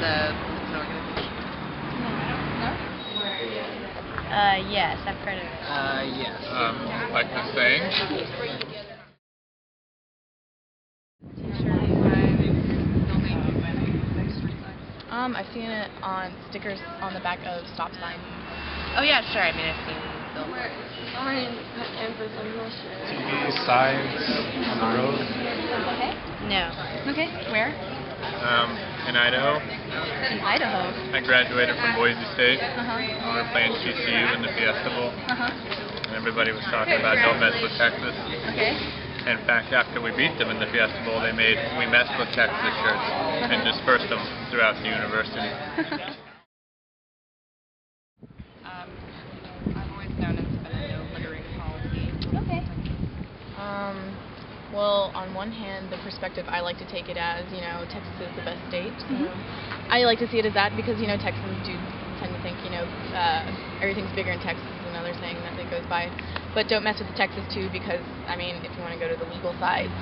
the organization? No? Yes, I've heard of it. Yes. Like the saying? I've seen it on stickers on the back of stop signs. Oh yeah, sure. I mean, I've seen billboards. Sorry, campus, I'm not sure. TV signs on the road. Okay. No. Okay. Where? In Idaho. In Idaho. I graduated from Boise State. Uh-huh. We were playing GCU in the Fiesta Bowl. Uh-huh. And everybody was talking about Don't Mess with Texas. Okay. In fact, after we beat them in the Fiesta Bowl, they made We Mess with Texas shirts and dispersed them throughout the university. I've always known it's been a no littering policy. Okay. Well, on one hand, the perspective I like to take it as, Texas is the best state. So I like to see it as that because, Texans do tend to think, everything's bigger in Texas is another saying that goes by. But don't mess with Texas, too, because, if you want to go to the legal side,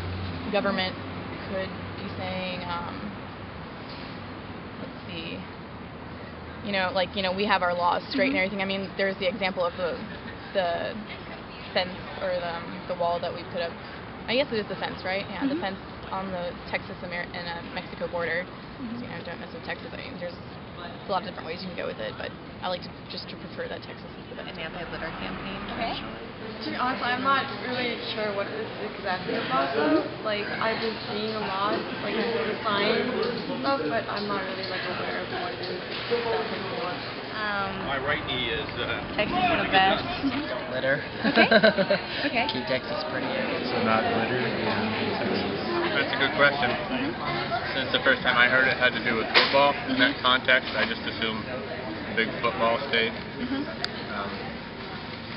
the government could be saying, let's see, we have our laws straight and everything. There's the example of the fence or the wall that we put up. I guess it is the fence, right? Yeah, the fence on the Texas and Mexico border. So, don't mess with Texas. There's a lot of different ways you can go with it, but I like to prefer that Texas is the best. An anti-litter campaign. Okay. To be honest, I'm not really sure what it's exactly about though. I've been seeing a lot, the signs and stuff, but I'm not really aware of what it is stuff anymore. My right knee is Texas is the best. litter. Okay. Okay. Keep Texas pretty. So not litter in Texas. That's a good question. Since the first time I heard it had to do with football in that context, I just assumed big football state.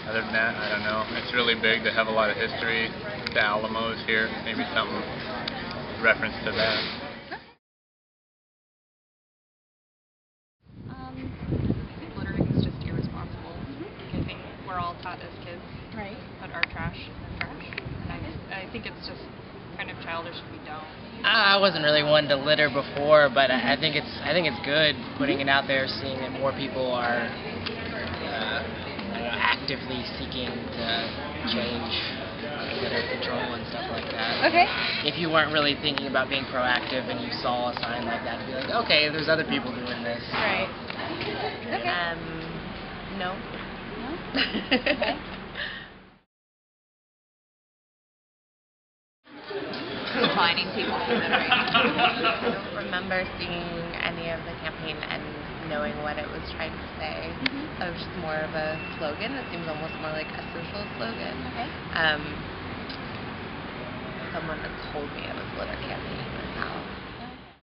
Other than that, I don't know. It's really big. They have a lot of history. The Alamos here, maybe something reference to that. Littering is just irresponsible. I think we're all taught as kids, Right. put our trash in the trash. And I think it's just kind of childish if we don't. I wasn't really one to litter before, but I think it's good putting it out there, seeing that more people are actively seeking to change litter control and stuff like that. Okay. If you weren't really thinking about being proactive and you saw a sign like that, you'd be like, okay, there's other people doing this. Right. Okay. No. No? Okay. Declining people for littering. I don't remember seeing any of the campaign and knowing what it was trying to say. It was just more of a slogan. It seems almost more like a social slogan. Okay. Someone had told me it was a litter campaign in my house.